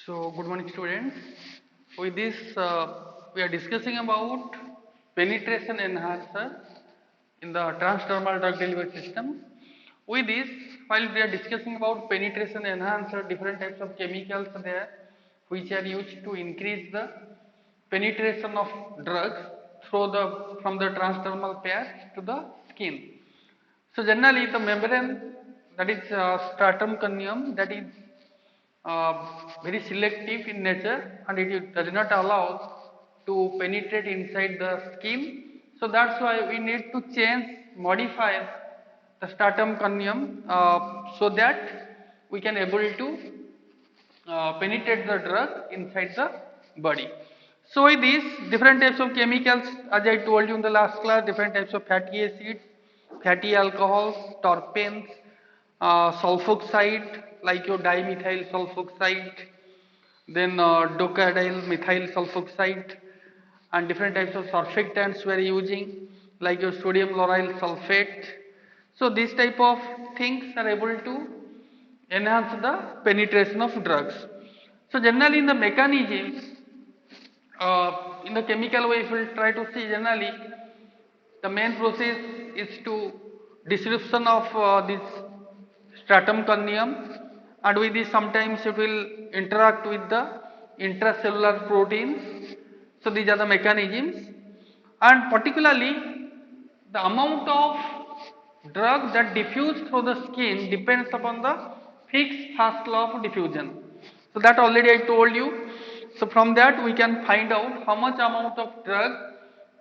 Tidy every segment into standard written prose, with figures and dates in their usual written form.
So, good morning, students. With this, we are discussing about penetration enhancer in the transdermal drug delivery system. With this, while we are discussing about penetration enhancer, different types of chemicals are there which are used to increase the penetration of drugs through the from the transdermal patch to the skin. So, generally, the membrane that is stratum corneum that is very selective in nature and it does not allow to penetrate inside the skin. So that's why we need to modify the stratum corneum so that we can able to penetrate the drug inside the body. So with these different types of chemicals, as I told you in the last class, different types of fatty acids, fatty alcohols, terpenes, sulfoxide like your dimethyl sulfoxide, then docadyl methyl sulfoxide, and different types of surfactants we are using like your sodium lauryl sulfate. So these type of things are able to enhance the penetration of drugs. So generally in the mechanisms, in the chemical way, if we try to see generally, the main process is to disruption of this stratum corneum, and with this sometimes it will interact with the intracellular proteins. So these are the mechanisms, and particularly the amount of drug that diffuse through the skin depends upon the fixed first law of diffusion. So that already I told you. So from that we can find out how much amount of drug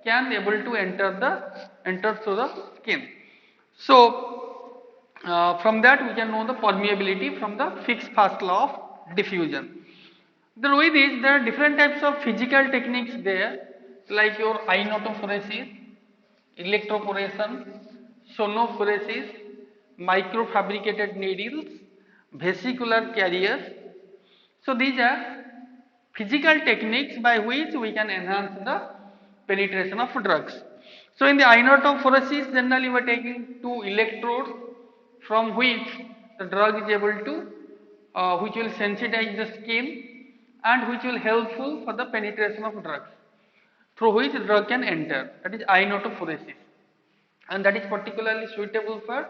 can able to enter through the skin. So from that we can know the permeability from the fixed first law of diffusion. The way is there are different types of physical techniques there like your ionotophoresis, electroporation, sonophoresis, microfabricated needles, vesicular carriers. So these are physical techniques by which we can enhance the penetration of drugs. So in the ionotophoresis, generally we are taking two electrodes from which the drug is able to, which will sensitize the skin and which will helpful for the penetration of drugs through which the drug can enter. That is ionotophoresis, and that is particularly suitable for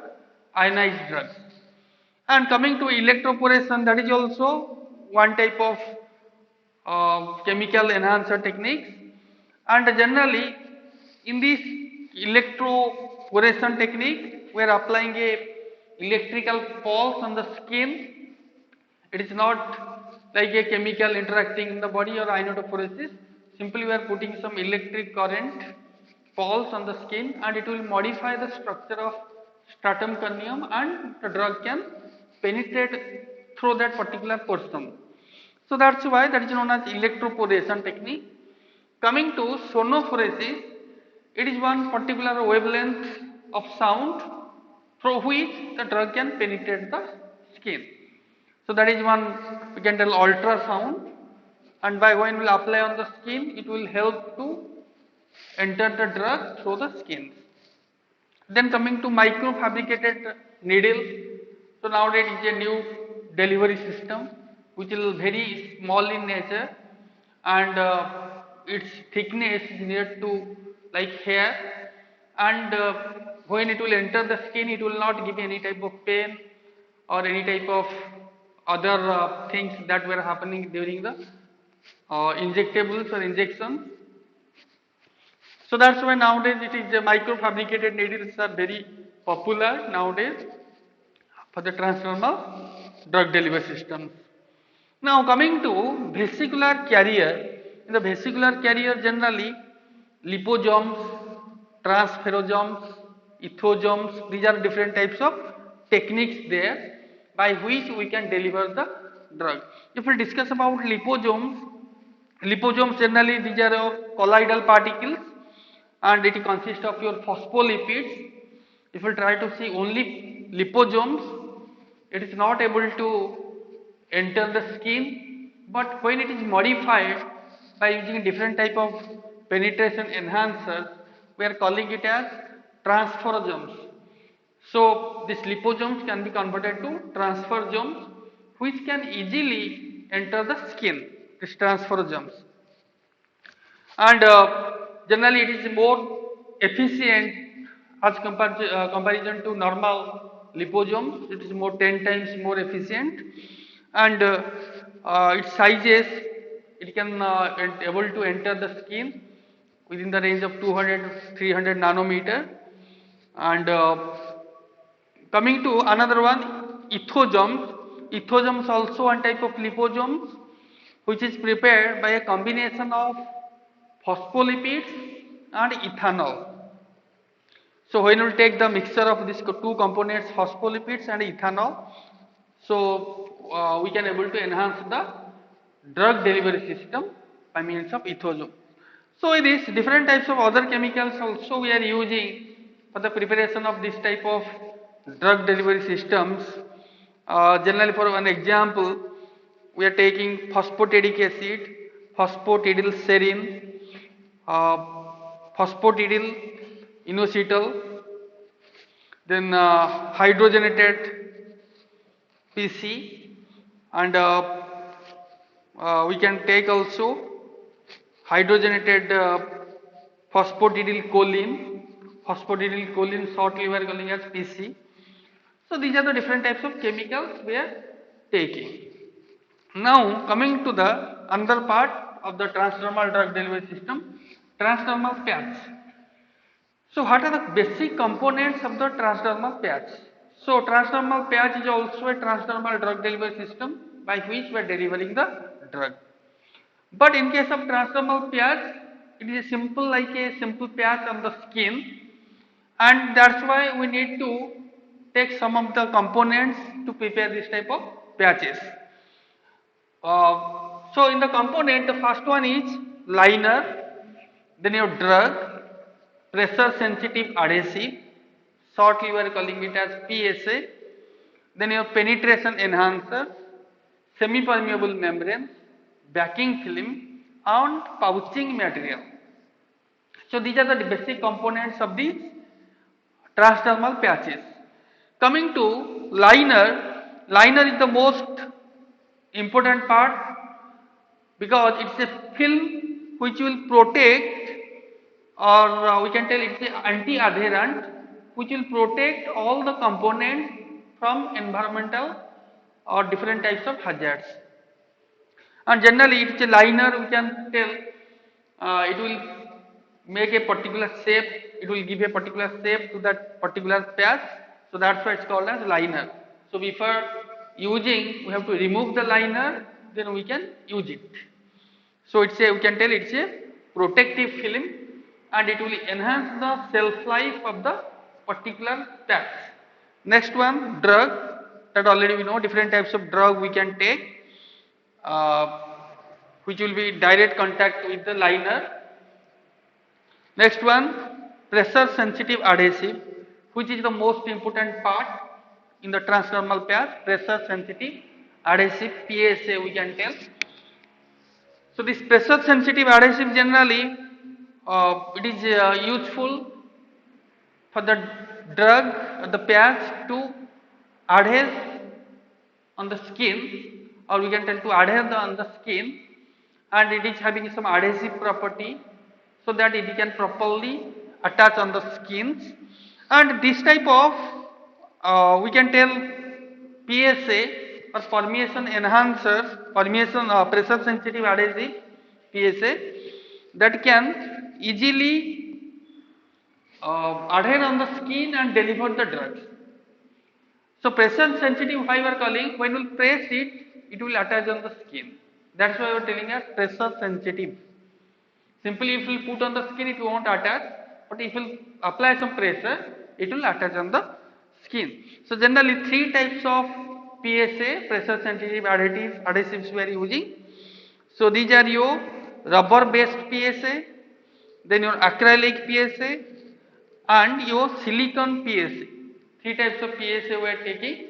ionized drugs. And coming to electroporation, that is also one type of chemical enhancer techniques, and generally in this electroporation technique we are applying a electrical pulse on the skin. It is not like a chemical interacting in the body or ionotophoresis. Simply we are putting some electric current pulse on the skin and it will modify the structure of stratum corneum and the drug can penetrate through that particular portion. So that's why that is known as electroporation technique. Coming to sonophoresis, it is one particular wavelength of sound through which the drug can penetrate the skin. So that is one we can tell ultrasound, and by when we will apply on the skin it will help to enter the drug through the skin. Then coming to microfabricated needles, so nowadays it is a new delivery system which is very small in nature and its thickness is near to like hair, and when it will enter the skin it will not give any type of pain or any type of other things that were happening during the injectables or injections. So that's why nowadays it is microfabricated needles are very popular nowadays for the transdermal drug delivery systems. Now coming to vesicular carrier, in the vesicular carrier generally liposomes, transferosomes, ethosomes, these are different types of techniques there by which we can deliver the drug. If we discuss about liposomes, liposomes generally these are your colloidal particles and it consists of your phospholipids. If we try to see only liposomes, it is not able to enter the skin, but when it is modified by using different type of penetration enhancers, we are calling it as transferosomes. So these liposomes can be converted to transferosomes which can easily enter the skin, this transferosomes. And generally it is more efficient as comparison to normal liposomes. It is more 10 times more efficient, and its sizes, it can able to enter the skin within the range of 200 to 300 nanometer. And coming to another one, ethosomes. Ethosomes also one type of liposomes which is prepared by a combination of phospholipids and ethanol. So when we take the mixture of these two components, phospholipids and ethanol, so we can able to enhance the drug delivery system by means of ethosome. So in these different types of other chemicals also we are using for the preparation of this type of drug delivery systems. Generally, for one example, we are taking phosphatidic acid, phosphatidylserine, phosphatidyl inositol, then hydrogenated PC, and we can take also hydrogenated phosphatidylcholine, shortly we are calling as PC. So these are the different types of chemicals we are taking. Now coming to the another part of the transdermal drug delivery system, transdermal patch. So what are the basic components of the transdermal patch? So transdermal patch is also a transdermal drug delivery system by which we are delivering the drug. But in case of transdermal patch, it is simple like a simple patch on the skin, and that's why we need to take some of the components to prepare this type of patches. So in the component, the first one is liner, then your drug, pressure sensitive adhesive, shortly we are calling it as PSA, then your penetration enhancer, semi permeable membrane, backing film and pouching material. So these are the basic components of the transdermal patches. Coming to liner, liner is the most important part because it's a film which will protect, or we can tell it's an anti-adherent which will protect all the components from environmental or different types of hazards. And generally it's a liner, we can tell it will make a particular shape, it will give a particular shape to that particular patch, so that's why it's called as liner. So before using, we have to remove the liner, then we can use it. So it's a, we can tell it's a protective film, and it will enhance the shelf life of the particular patch. Next one, drug, that already we know different types of drug we can take, which will be direct contact with the liner. Next one, pressure sensitive adhesive, which is the most important part in the transdermal patch, pressure sensitive adhesive, PSA we can tell. So this pressure sensitive adhesive generally it is useful for the drug, the patch to adhere on the skin, or we can tell to adhere on the skin, and it is having some adhesive property so that it can properly attach on the skins. And this type of we can tell PSA or permeation enhancer, permeation pressure sensitive adhesive PSA, that can easily adhere on the skin and deliver the drugs. So pressure sensitive, why we are calling, when we press it, it will attach on the skin. That's why we are telling as pressure sensitive. Simply if you put on the skin, it won't attach, but if you apply some pressure, it will attach on the skin. So generally three types of PSA, pressure sensitive adhesives we are using. So these are your rubber based PSA, then your acrylic PSA and your silicone PSA. Three types of PSA we are taking.